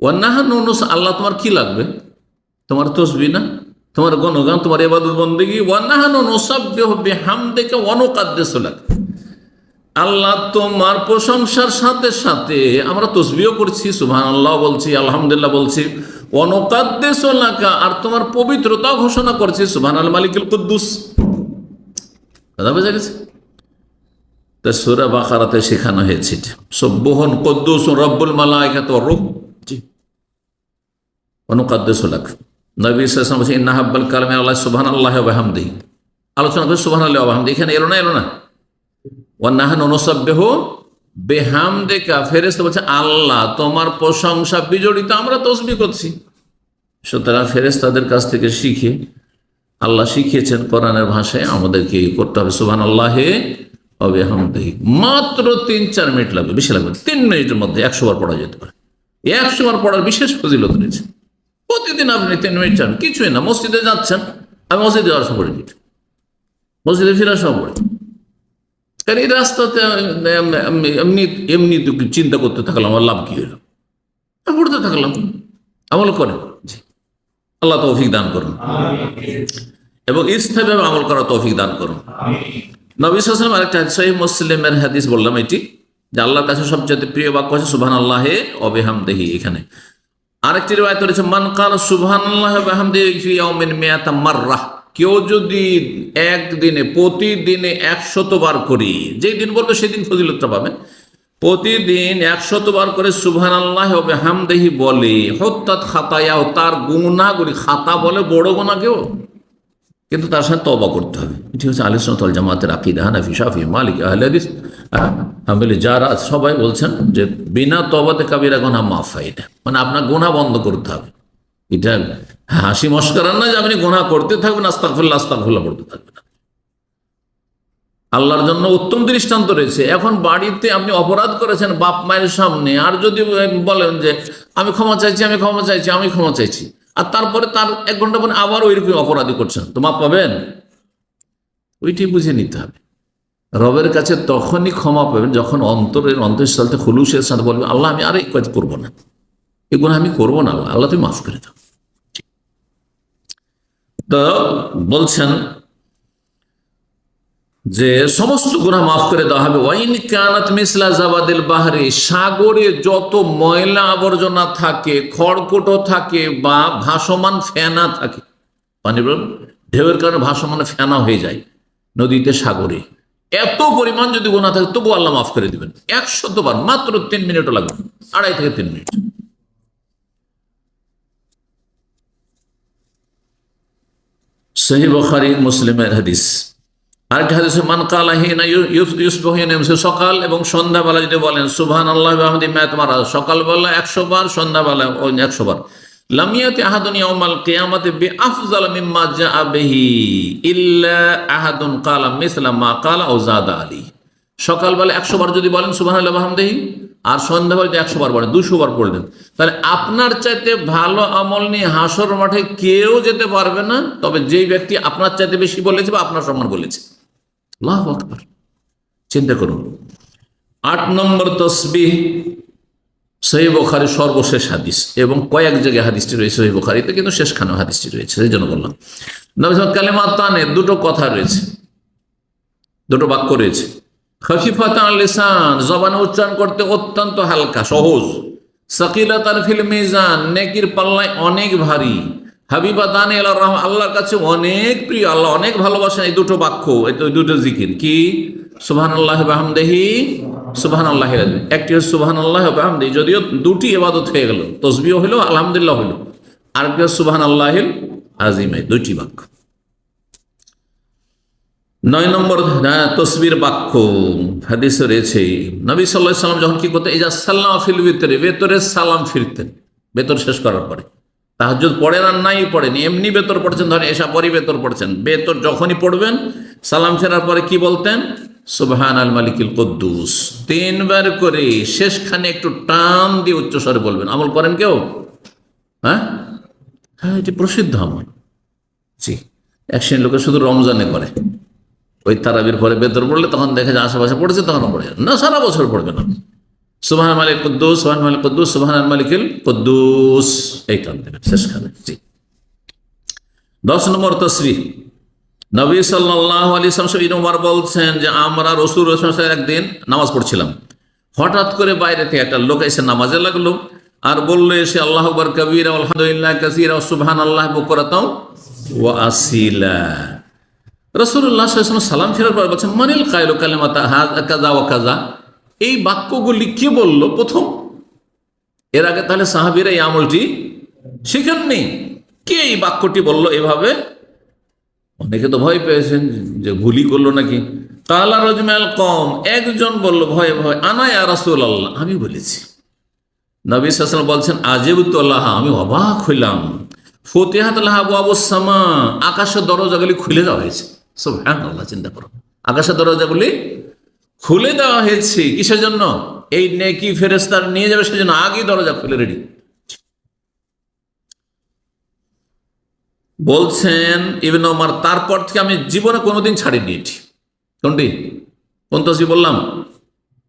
S1: ওয়া নাহনু আল্লাহ তোমার কি লাগবে? তোমার তসবিহ না, তোমার গণগান, তোমার ইবাদত বন্দেগী। ওয়া নাহনু নুসাব্বিহু বিহামদিকা ওয়া নুকাদ্দিসু লাক। আল্লাহ তোমার প্রশংসার সাথে সাথে আমরা তসবিহ করছি, সুবহানাল্লাহ বলছি, আলহামদুলিল্লাহ বলছি, ওয়া নুকাদ্দিসু লাক, আর তোমার পবিত্রতা ঘোষণা করছি, সুবহানাল মালিকুল কুদ্দুস। কথা বোঝা গেছে? তা সূরা বাকারাতে শেখানো হয়েছে সুবহান কুদ্দুস রব্বুল মালাইকাতি ওয়ার রূহ। জি, ওয়া নুকাদ্দিসু লাক। নবী সাল্লাল্লাহু আলাইহি ওয়াসাল্লাম বলেছেন ইন্না হাব্বাল কালামি আল্লাহ সুবহানাল্লাহি ওয়া বিহামদিহি। আলোচনা করে সুবহানাল্লাহি ওয়া বিহামদিহি, এখানে এলো না। ওয়া নাহনু নুসাব্বিহু বিহামদিকা, ফেরেশতা বলছে আল্লাহ তোমার প্রশংসা বিজড়িত আমরা তাসবিহ করছি। সুতরাং ফেরেশতাদের কাছ থেকে শিখে আল্লাহ শিখিয়েছেন কোরআনের ভাষায় আমাদেরকে করতে হবে সুবহানাল্লাহি ওয়া বিহামদিহি। মাত্র 3-4 মিনিট লাগবে, বেশি লাগবে। 3 মিনিটের মধ্যে 100 বার পড়া যেতে পারে। 100 বার পড়ার বিশেষ ফজিলত রয়েছে। প্রতিদিন আপনি 3 মিনিট চান, কিছুই না। মসজিদে যাচ্ছেন, আমি মসজিদে যাওয়ার সময় পড়ি, মসজিদে ফেরার সময় পড়ি। কারণ এই রাস্তাতে এমনি চিন্তা করতে থাকলাম আমার লাভ কি হলো, পড়তে থাকলাম। আমল করেন। জি, আল্লাহ তৌফিক দান করুন এবং ইস্তেভাবে আমল করার তৌফিক দান করুন। নবী সাল্লাল্লাহু আলাইহি ওয়াসাল্লাম আরেকটা সহিহ মুসলিমের হাদিস বললাম, এটি যে আল্লাহর কাছে সবচেয়ে প্রিয় বাক্য আছে সুবহানাল্লাহি ওয়া বিহামদিহি। এখানে আরেকটি রিওয়ায়াত রয়েছে মান ক্বালা সুবহানাল্লাহি ওয়া বিহামদিহি ফি ইয়াউমিন মিয়াতা মাররা। কেউ যদি একদিনে, প্রতিদিনে 100 বার করি, যেই দিন বলবে সেদিন ফজিলতটা পাবে। প্রতিদিন 100 বার করে সুবহানাল্লাহ ওয়া বিহামদিহি বলে, হত্তাত খাতায়া, তার গুনাহগুলি, খাতা বলে বড় গুনাহকেও, কিন্তু তার সাথে তওবা করতে হবে। এটি হচ্ছে আহলে সুন্নাত ওয়াল জামাতের আকীদা। হানাফি, শাফি, মালিকি, আহলে হাদিস, হাম্বলি যারা সবাই বলছেন যে বিনা তওবাতে কাবিরা গুনাহ মাফ হয় না, মানে আপনার গুনাহ বন্ধ করতে হবে। এটা হাসি মশকরা না যে আপনি গুনাহ করতে থাকবেন, আস্তাগফিরুল্লাহ আস্তাগফিরুল্লাহ করতে থাকবেন। আল্লাহর জন্য উত্তম দৃষ্টান্ত রয়েছে। এখন বাড়িতে আপনি অপরাধ করেছেন বাপ মায়ের সামনে, আর যদি বলেন যে আমি ক্ষমা চাইছি, আমি ক্ষমা চাইছি, আমি ক্ষমা চাইছি, আর তারপরে তার 1 ঘন্টা পরে আবার ওইরকম অপরাধী করছেন, তো মাপ পাবেন? ওইটি বুঝে নিতে হবে। রবের কাছে তখনই ক্ষমা পাবেন যখন অন্তঃস্থল থেকে খুলুসের সাথে বলবেন, আল্লাহ আমি আর এই কাজ করবো না, এগুলো আমি করবো না, আল্লাহ আল্লাহ তুমি মাফ করে দাও। তো বলছেন যে সমস্ত গুনাহ মাফ করে দেওয়া হবে। ওয়াইন কানাত মিসলা জাবাদিল বাহরি, সাগরে যত ময়লা আবর্জনা থাকে, খড়কুটো থাকে বা ভাসমান ফেনা থাকে, পানি ঢেউয়ের কারণে ভাসমান ফেনা হয়ে যায় নদীতে, সাগরে, এত পরিমাণ যদি গুনাহ থাকে তবু আল্লাহ মাফ করে দিবেন 100 বার, মাত্র 3 মিনিটও লাগবে, 2.5 থেকে 3 মিনিট। সহিহ বুখারী মুসলিমের হাদিস। আরেকটা হাদিসে মান কালা হিনা ইউসবিহু ইয়ামসি, সকাল এবং সন্ধ্যাবেলা যদি বলেন সুবহানাল্লাহি ওয়া বিহামদিহি মিআত মারা, সকালবেলা 100 বার, সন্ধ্যাবেলা 100 বার, লাম ইয়াতি আহাদুন ইয়াউমাল কিয়ামাতি বিআফযাল মিম্মা জাআ বিহি ইল্লা আহাদুন ক্বালা মিসলা মা ক্বালা আও যাদা আলী। সকালবেলা 100 বার যদি বলেন সুবহানাল্লাহি ওয়া বিহামদিহি, আর সন্ধ্যাবেলা যদি 100 বার বলেন, 200 বার পড়লেন, তাহলে আপনার চাইতে ভালো আমল নিয়ে হাসর মাঠে কেউ যেতে পারবে না, তবে যেই ব্যক্তি আপনার চাইতে বেশি বলেছে বা আপনার সমান বলেছে। আল্লাহু আকবার, চিন্তা করুন। 8 নম্বর তাসবিহ, সহিহ বুখারীর সর্বশেষ হাদিস, এবং কয়েক জায়গায় হাদিসটি রয়েছে সহিহ বুখারীতে, কিন্তু শেষখানে হাদিসটি রয়েছে, সেই জন্য বললাম। নবী কালিমাতানে, দুটো কথা রয়েছে, দুটো বাক্য রয়েছে। খফিফাতান লিসান, জবানে উচ্চারণ করতে অত্যন্ত হালকা সহজ। সাকিলাতান ফিল মিজান, নেকির পাল্লায় অনেক ভারী। হাবিবাতান ইলার রাহমান, আল্লাহর কাছে অনেক প্রিয়, আল্লাহ অনেক ভালোবাসেন। এই দুটো বাক্য, এই দুটো জিকির কি? সুবহানাল্লাহি ওয়া বিহামদিহি, সুবহানাল্লাহিল আযীম। একটি হচ্ছে সুবহানাল্লাহি ওয়া বিহামদিহি, যদিও দুটি ইবাদত হয়ে গেল, তাসবিহ হলো, আলহামদুলিল্লাহ হলো, আর কি সুবহানাল্লাহিল আযীম, এই দুটি বাক্য। 9 নম্বর তসবির বাক্য হাদিসে রয়েছে, নবী সাল্লাল্লাহু আলাইহি ওয়াসাল্লাম যখন কি করতেন, ইজা সাল্লামা ফিল ভিতরে, ভেতরে সালাম ফিরতেন, ভেতর শেষ করার পরে। তাহাজ্জুদ পড়েন আর নাই পড়েন, এমনি ভেতর পড়ছেন, ধরেন এশা পরই ভেতর পড়ছেন, ভেতর যখনই পড়বেন সালাম ফেরার পরে কি বলতেন? সুবহানাল মালিকিল কুদ্দুস, 3 বার করে, শেষখানে একটু টান দিয়ে উচ্চস্বরে বলবেন। আমল করেন কেউ? হ্যাঁ, এটি প্রসিদ্ধ আমল। জি, এক শ্রেণীর লোকে শুধু রমজানে করে, ওই তারাবির পরে ভেতর পড়লে তখন দেখে যে আশেপাশে পড়েছে, তখন পড়ে না, সারা বছর পড়বে না। সুবহানাল মালিক কুদ্দুস, সুবহানাল মালিক কুদ্দুস, সুবহানাল মালিকিল কুদ্দুস, এই টান দেবেন শেষখানে। জি। 10 নম্বর তাসবিহ, নবী সাল্লাল্লাহু আলাইহি ওয়াসাল্লাম উমর বলছেন যে আমরা রাসূলুল্লাহ সাল্লাল্লাহু আলাইহি ওয়াসাল্লাম একদিন নামাজ পড়ছিলাম, হঠাৎ করে বাইরে থেকে একটা লোক এসে নামাজে লাগলো আর বললো এসে, আল্লাহু আকবার কাবীরা আলহামদুলিল্লাহ কাসীরা সুবহানাল্লাহি বুকরাতাও ওয়া আসীলা। রাসূলুল্লাহ সাল্লাল্লাহু আলাইহি ওয়াসাল্লাম সালাম ফেরার পর বলছেন, মানিল কায়লু কালিমাতা হাযা কাযা ওয়া কাযা, এই বাক্যগুলি কে বললো প্রথম? এর আগে তাহলে সাহাবীরা এই আমলটি শিখেননি, কে এই বাক্যটি বললো এভাবে? অনেকে তো ভয় পেয়েছেন যে ভুলই করলো নাকি। কালা রাজুল কওম, একজন বলল ভয়ে ভয়ে, আনা ইয়া রাসূলুল্লাহ, আমি বলেছি। নবী সাল্লাল্লাহু আলাইহি ওয়াসাল্লাম বলছেন, আজিবতু লাহা, আমি অবাক হইলাম। ফুতিহাত লাহা আবওয়াবুস সামা, আকাশের দরজাগুলি খুলে দেওয়া হয়েছে। সুবহানাল্লাহ, চিন্তা করো, আকাশের দরজাগুলি খুলে দেওয়া হয়েছে কিসের জন্য? এই নেকি ফেরেশতা নিয়ে যাবে সেজন্য, আগেই দরজা খুলে রেডি। বলছেন ইবনে ওমর, তারপর থেকে আমি জীবনে কোনোদিন ছাড়িনি এটি। কোনটি? কোন তাসবিহ বললাম?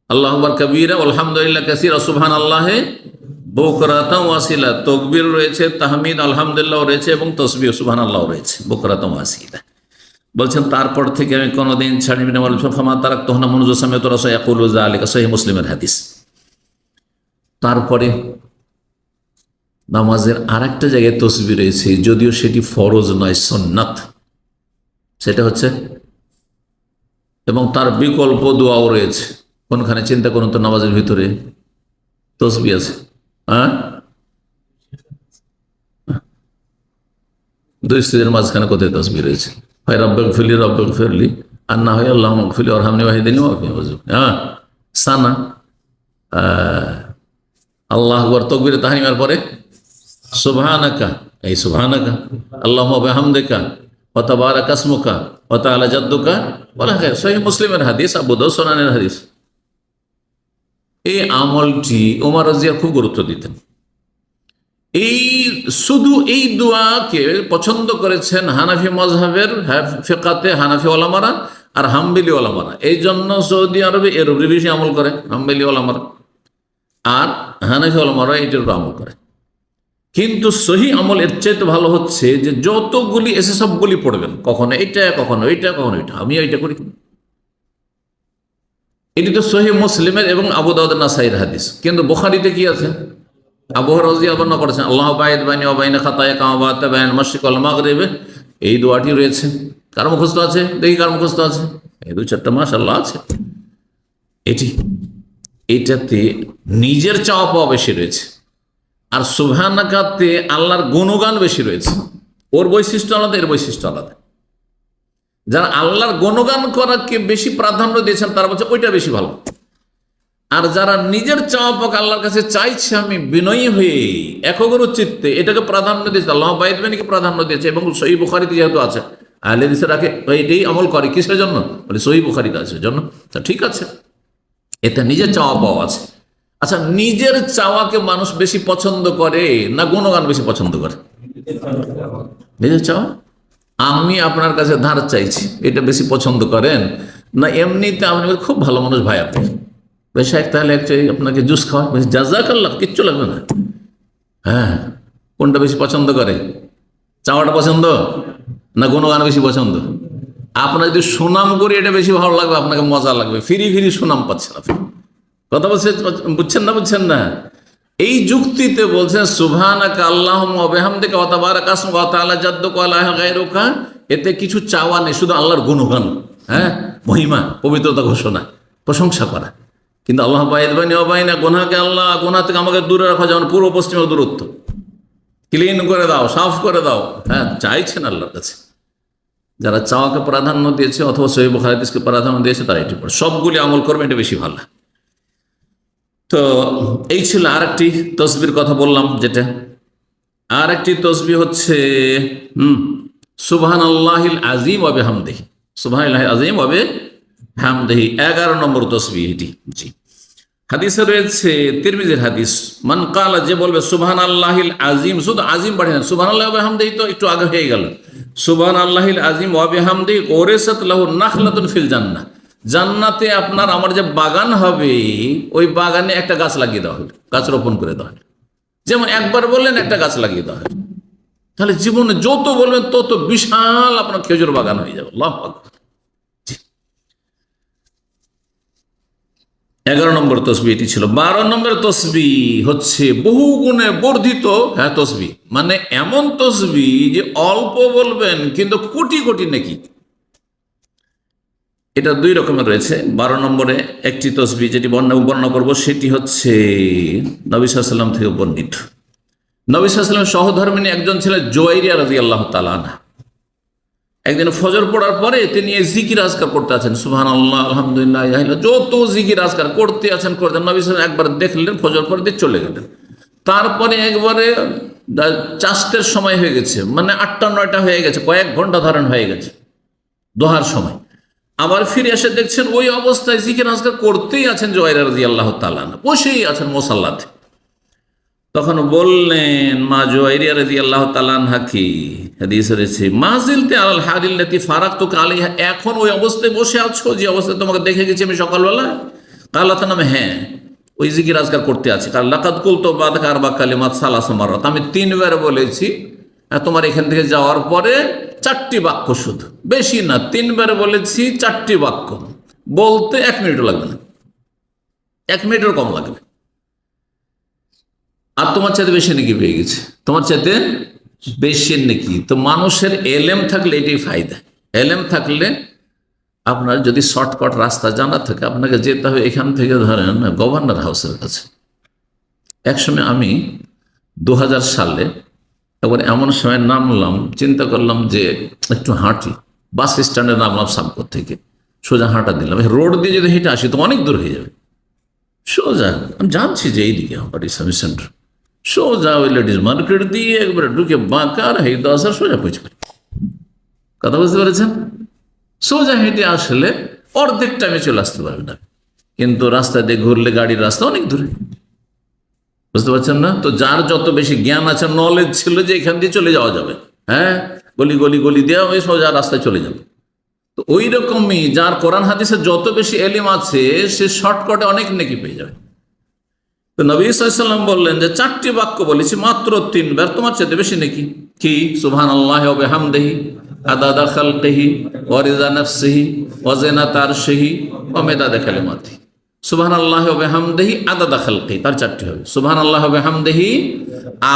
S1: আল্লাহু আকবার কাবীরা আলহামদুলিল্লাহ কাসীরা সুবহানাল্লাহি বুকরাতাও ওয়া আসীলা, তাকবীর রয়েছে, তাহমিদ আলহামদুলিল্লাহ রয়েছে, এবং তাসবিহ সুবহানাল্লাহ রয়েছে, বুকরাতাও ওয়া আসীলা। বলছেন তারপর থেকে আমি কোনোদিন ছাড়িনি না। বলছেন ফামা তারাকতুহু মুনযু সামি'তু রাসূলা ইয়াকুলু যালিকা, সহিহ মুসলিমের হাদিস। তারপরে নামাজের আরেকটা জায়গায় তাসবিহ রয়েছে, যদিও সেটি ফরজ নয়, সুন্নাত, সেটা হচ্ছে, এবং তার বিকল্প দোয়াও রয়েছে, কোনখানে চিন্তা করুন তো, নামাজের ভিতরে তসবিহ আছে? হ্যাঁ, দুই স্ত্রীর মাঝখানে কোথায় তসবিহ রয়েছে? হয় রব্বেক ফিরলি রব্বেক ফিরলি, আর না হয় আল্লাহ ফিরলি আর হামনি ওয়াহিদিনী ওয়াফি। হ্যাঁ, সানা আল্লাহ আকবার তাকবীরে তাহরিমার পরে সুবহানাকা, এই সুবহানাকা আল্লাহুম্মা বিহামদিকা ওয়া তাবারাকা ইসমুকা ওয়া তাআলা জাদ্দুকা ওয়া লা খায়র। সহিহ মুসলিমের হাদিস, আবু দাউদ সুনানের হাদিস। এই আমলটি ওমর রাদিয়াল্লাহু খুব গুরুত্ব দিতেন। এই শুধু এই দোয়াকে পছন্দ করেছেন হানাফি মাজহাবের ফিকাতে হানাফি ওলামারা আর হাম্বলি ওলামারা। এই জন্য সৌদি আরবে এর উপরে বেশি আমল করে হাম্বলি ওলামারা, আর হানাফি ওলামারা এটার উপর আমল করে। কিন্তু সহি আমল এর চাইতে ভালো হচ্ছে যে যতগুলি এসে সবগুলি পড়বেন, কখনো এইটা কখনো এইটা কখনো এইটা। আমি এইটা করি, এটি তো সহি মুসলিমের এবং আবু দাউদ নাসাইর হাদিস। কিন্তু বুখারীতে কি আছে? আবু হুরায়রা রাদিয়াল্লাহু আনহু করেছেন, আল্লাহু বা'ইদ বাইনি ওয়া বাইনা খাতায়া কামা বা'আতা বাইনাল মাশরিক ওয়াল মাগরিব। এই দোয়াটি রয়েছে। কার মুখস্থ আছে? দেখি কার মুখস্থ আছে। এই দুই চারটা মাশাআল্লাহ আছে। এটাতে নিজের চাওয়া পাওয়া বেশি রয়েছে, আর সুবহানাকাতে আল্লাহর গুণগান বেশি রয়েছে। ওর বৈশিষ্ট্য আলাদা, এর বৈশিষ্ট্য আলাদা। যারা আল্লাহর গুণগান করাকে বেশি প্রাধান্য দিয়েছেন তারা বলছে ওইটা বেশি ভালো। আর যারা নিজের চাওয়া পাক আল্লাহর কাছে চাইছে, আমি বিনয়ী হয়ে একগ্র চিত্তে, এটাকে প্রাধান্য দিয়েছে। আল্লাহ বাইদ বাণীকে প্রাধান্য দিয়েছে, এবং সহিহ বুখারীতে যেহেতু আছে, আহলে হাদিসের রাখে এইটাই আমল করে। কিসের জন্য? বলে সহিহ বুখারীতে আছে জন্য। তা ঠিক আছে, এতে নিজের চাওয়া পাওয়া আছে। আচ্ছা, নিজের চাওয়াকে মানুষ বেশি পছন্দ করে না গুণগান বেশি পছন্দ করে? নিজের চাওয়া। আমি আপনার কাছে ধার চাইছি, এটা বেশি পছন্দ করেন না এমনিতে আপনি খুব ভালো মানুষ ভাই, আপনি সাহেব তাহলে আপনাকে জুস খাওয়া, জাযাকাল্লাহ, কিচ্ছু লাগবে না। হ্যাঁ, কোনটা বেশি পছন্দ করে? চাওয়াটা পছন্দ না গুণগান বেশি পছন্দ? আপনার যদি সুনাম করি এটা বেশি ভালো লাগবে, আপনাকে মজা লাগবে। ফিরি ফিরি সুনাম পাচ্ছেন আপনি। কথা বলছে, বুঝছেন না? এই যুক্তিতে বলছেন সুবহানাকা আল্লাহুম্মা ওয়া বিহামদিকা ওয়া তাবারাকা ইসমুকা ওয়া তাআলা জাদ্দুকা ওয়া লা ইলাহা গায়রুকা। এতে কিছু চাওয়া নেই, শুধু আল্লাহর গুণগান, হ্যাঁ, মহিমা, পবিত্রতা ঘোষণা, প্রশংসা করা। কিন্তু আল্লাহ বা'ইদ বাইনি ওয়া বাইনা, গুনাহকে আল্লাহ, গুনাহ থেকে আমাকে দূরে রাখা, যেমন পূর্ব পশ্চিমের দূরত্ব, ক্লিন করে দাও, সাফ করে দাও। হ্যাঁ, চাইছেন আল্লাহর কাছে। যারা চাওয়াকে প্রাধান্য দিয়েছে অথবা সহিহ বুখারী হাদিসকে প্রাধান্য দিয়েছে তারা এটি পড়ে, সবগুলি আমল করবে, এটা বেশি ভালো। তো এই ছিল আরেকটি তসবির কথা বললাম, যেটা আরেকটি তসবিহ হচ্ছে সুবহানাল্লাহিল আযীম ওয়া বিহামদিহি। সুবহানাল্লাহিল আযীম ওয়া বিহামদিহি 11 নম্বর তসবিহ এটি। জি, হাদিসে রয়েছে, তিরমিজির হাদিস, মান কালা, যে বলবে সুবহানাল্লাহিল আযীম, শুধু আযীম বাড়িয়ে না, সুবহানাল্লাহি ওয়া বিহামদিহি তো একটু আগে হয়ে গেল। সুবহানাল্লাহিল আযীম ওয়া বিহামদিহি ওরিসাত লাহু নাখলাতুন ফিল জান্নাহ। জান্নাতে আপনার আমার যে বাগান হবে, ওই বাগানে একটা গাছ লাগিয়ে দেওয়া হলো, গাছ রোপণ করে দেওয়া হলো। যেমন একবার বললেন একটা গাছ লাগিয়ে দেওয়া হলো, তাহলে জীবনে যত বলবেন তত বিশাল আপনার খেজুর বাগান হয়ে যাবে। আল্লাহু আকবার। 11 নম্বর তসবিহ এটি ছিল। 12 নম্বর তসবিহ হচ্ছে বহু গুণে বর্ধিত তসবিহ, মানে এমন তসবিহ যে অল্প বলবেন কিন্তু কোটি কোটি নেকি। এটা দুই রকমের রয়েছে। 12 নম্বরে একটি তসবিহ যেটি বর্ণনা করব, সেটি হচ্ছে নবী সাল্লাল্লাহু আলাইহি ওয়াসাল্লাম থেকে বর্ণিত। নবী সাল্লাল্লাহু আলাইহি ওয়াসাল্লাম সহধর্মিণী একজন ছিলেন জুয়াইরিয়া রাদিয়াল্লাহু তাআলা আনহা। একদিন ফজর পড়ার পরে তিনি এই জিকির আজকার করতে আছেন, সুবহানাল্লাহ, আলহামদুলিল্লাহ, যত জিকির আজকার করতে আছেন। নবী সাল্লাল্লাহু আলাইহি ওয়াসাল্লাম একবার দেখলেন, ফজর পরে দিয়ে চলে গেলেন। তারপরে একবারে চাষতের সময় হয়ে গেছে, মানে 8টা-9টা হয়ে গেছে, কয়েক ঘন্টা ধারণ হয়ে গেছে দোহার সময়। আবার ফিরে এসে দেখছেন ওই অবস্থায় জিকির আজকার করতেই আছেন জুয়াইরিয়া রাদিয়াল্লাহু তাআলা আনহা, বসেই আছেন মুসাল্লাতে। তখন বললেন মা জুয়াইরিয়া রাদিয়াল্লাহু তাআলা আনহা কি, হাদিসে রয়েছে, মাজিলতে আলাল হাদিল্লাতি ফারাকতুকা আলাইহা, এখন ওই অবস্থায় বসে আছো যে অবস্থায় তোমাকে দেখে গেছি আমি সকালবেলা? কালাত নাম, হ্যাঁ, ওই জিকির আজকার করতে আছি। কাল লাকাদ কুলতু বাদাকা আরবা কালিমাত সালাসা মাররাত, আমি 3বার বলেছি তোমার এখান থেকে যাওয়ার পরে 4টি বাক্য, শুধু, বেশি না, 3বার বলেছি 4টি বাক্য, বলতে 1 মিনিটও লাগবে না, 1 মিনিটের কম লাগবে। আর তোমার চাইতে বেশি নাকি পেয়ে গেছে, তোমার চাইতে বেশি নাকি। তো মানুষের এলেম থাকলে এটাই ফায়দা। এলেম থাকলে আপনার যদি শর্টকাট রাস্তা জানা থাকে, আপনাকে যেতে হবে এখান থেকে ধরেন গভর্নর হাউসের কাছে। একসময় আমি 2000 সালে একবার এমন সময় নামলাম, চিন্তা করলাম যে একটু হাঁটি, বাস স্ট্যান্ডে নামলাম সামকোর থেকে, সোজা হাঁটা দিলাম। রোড দিয়ে যদি হেঁটে আসি তো অনেক দূর হয়ে যাবে। সোজা আমি জানছি যে এইদিকে আমার ইসলামিক সেন্টার, সোজা ওই লেডিস মার্কেট দিয়ে একবারে ঢুকে বাঁকার হেঁটে আসার সোজা পৌঁছে গেল। কথা বুঝতে পেরেছেন? সোজা হেঁটে আসলে অর্ধেক টাইমে চলে আসতে পারবেন না, কিন্তু রাস্তা দিয়ে ঘুরলে গাড়ির রাস্তা অনেক দূরে। বুঝতে পারছেন না? তো যার যত বেশি জ্ঞান আছে, নলেজ ছিল যে এখান দিয়ে চলে যাওয়া যাবে, হ্যাঁ, গলি গলি গলি দেওয়া ওই সোজা রাস্তায় চলে যাবে, তো ওই রকমই যার কোরআন হাদিসের যত বেশি এলিম আছে সে শর্টকাটে অনেক নেকি পেয়ে যাবে। তো নবী সাল্লাল্লাহু আলাইহি ওয়াসাল্লাম বললেন যে 4টি বাক্য বলেছি মাত্র 3বার, তোমার চেয়ে বেশি নেকি। কি? সুবহানাল্লাহি ওয়া বিহামদিহি আদাদা খালকিহি ওয়া রিদা নাফসিহি ওয়া জিনাতা আরশিহি ওয়া মিদাদা কালিমাতিহি। সুবহানাল্লাহি ওয়া বিহামদিহি আদাদা খালকিহি, তার 4টি হবে। সুবহানাল্লাহি ওয়া বিহামদিহি,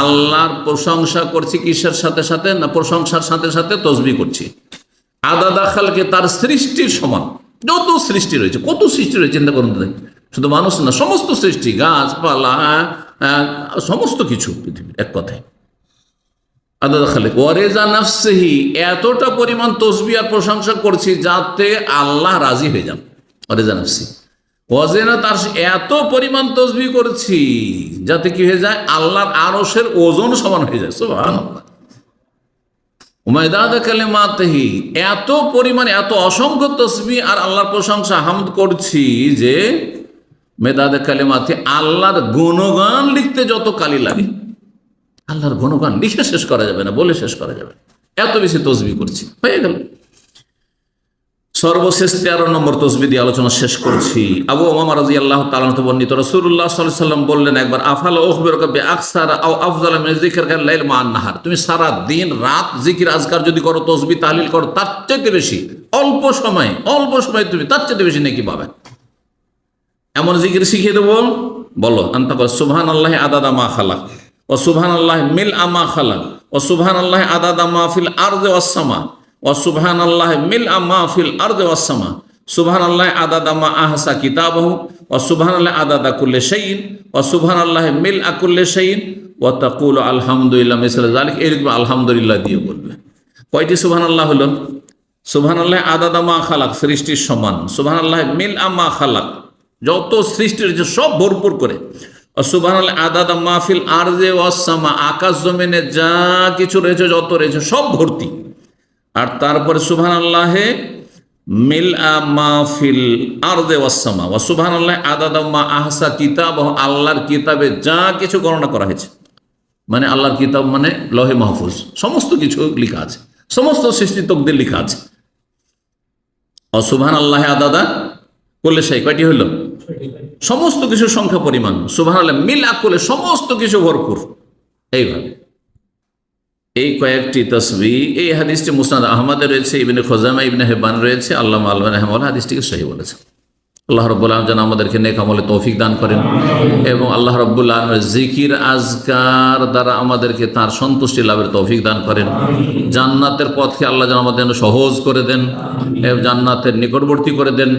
S1: আল্লাহর প্রশংসা করছি কিসের সাথে সাথে? না, প্রশংসার সাথে সাথে তাসবিহ করছি। আদাদা খালকে, তার সৃষ্টির সমান, যত সৃষ্টি রয়েছে, কত সৃষ্টি রয়েছে চিন্তা করুন তো, শুধু মানুষ না, সমস্ত সৃষ্টি, গাছপালা, সমস্ত কিছু পৃথিবীর, এক কথায় আদাদা খালেক। ওয়ারেজা নাফসিহি, এতটা পরিমাণ তাসবিহ আর প্রশংসা করছি যাতে আল্লাহ রাজি হয়ে যান। ওয়ারেজা নাফসি ওয়াজেনা, তার এত পরিমাণ তাসবিহ করছি যাতে কি হয়ে যায়? আল্লাহর আরশের ওজন সমান হয়ে যায়। সুবহানাল্লাহ। উমাইদাদা কালিমাতিহি, এত পরিমাণে, এত অসংখ্য তাসবিহ আর আল্লাহর প্রশংসা হামদ করছি যে মেদাদে কালিমাতি, আল্লাহর গুণগান লিখতে যত কালি লাগে, আল্লাহর গুণগান লিখে শেষ করা যাবে না, বলে শেষ করা যাবে, এত বেশি তাসবিহ করছি। হয়ে গেল। সর্বশেষ 13 নম্বর তাসবিহ দিয়ে আলোচনা শেষ করছি। আবু উমামা রাদিয়াল্লাহু তাআলা থেকে বর্ণিত, রাসূলুল্লাহ সাল্লাল্লাহু আলাইহি ওয়াসাল্লাম বললেন একবার, আফালা উখবিরুকা বিআকসারা আও আফযালা মিন যিকরিল লাইল মা আন-নাহার, তুমি সারা দিন রাত জিকির আজকার যদি করো, তাসবিহ তাহলিল করো, তার চাইতে বেশি অল্প সময় তুমি তার চাইতে বেশি নেকি পাবে। এমন জিকির শিখিয়ে দেবো, বলো, আনতা কর সুবহানাল্লাহি আদাদা মা খালাক ও সুবহানাল্লাহি মিলআ মা খালাক ও সুবহানাল্লাহি আদাদা মা ফিল আরদি ওয়াস সামা ও সুবহানাল্লাহি মিলআ মা ফিল আরদি ওয়াস সামা সুবহানাল্লাহি আদাদা মা আহসা কিতাবাহু ও সুবহানাল্লাহি আদাদা কুল্লি শাইইন ও সুবহানাল্লাহি মিলআ কুল্লি শাইইন ওয়া তাকুলু আলহামদুলিল্লাহ মিসলা যালিক, এরকম আলহামদুলিল্লাহ দিয়ে বলবে। কয়টি সুবহানাল্লাহ হলো? সুবহানাল্লাহি আদাদা মা খালাক, সৃষ্টির সমান। সুবহানাল্লাহি মিলআ মা খালাক, যত সৃষ্টি রয়েছে সব ভরপুর করে। সুবহানাল্লাহি আদাদা মা ফিল আরদি ওয়াস সামা, আকাশ জমিনে যা কিছু রয়েছে, যত রয়েছে সব ভর্তি। আর তারপরে সুবহানাল্লাহি মিলআ মা ফিল আরদি ওয়াস সামা ওয়া সুবহানাল্লাহি আদাদা মা আহসা কিতাবাহু, আল্লাহর কিতাবে যা কিছু গণনা করা হয়েছে, মানে আল্লাহর কিতাব মানে লহে মাহফুজ, সমস্ত কিছু লেখা আছে, সমস্ত সৃষ্টি তকদির লেখা আছে। ও সুবহানাল্লাহি আদাদা করলে সেই কয়টি হইল? সমস্ত কিছু সংখ্যা পরিমাণ। সুবহানাল্লাহ মিলআ করলে সমস্ত কিছু ভরপুর। এইভাবে এই কয়েকটি তাসবিহ, এই হাদিসটি মুসনাদ আহমদে রয়েছে, ইবনে খুজাইমা, ইবনে হিব্বান রয়েছে, আল্লামা আলবানী রাহিমাহুল্লাহ হাদিসটিকে সহিহ বলেছেন। আল্লাহ রাব্বুল আলামিন যেন আমাদেরকে নেক আমলে তৌফিক দান করেন এবং আল্লাহ রাব্বুল আলামিন জিকির আজকার দ্বারা আমাদেরকে তার সন্তুষ্টি লাভের তৌফিক দান করেন। জান্নাতের পথকে আল্লাহ যেন আমাদের সহজ করে দেন এবং জান্নাতের নিকটবর্তী করে দেন।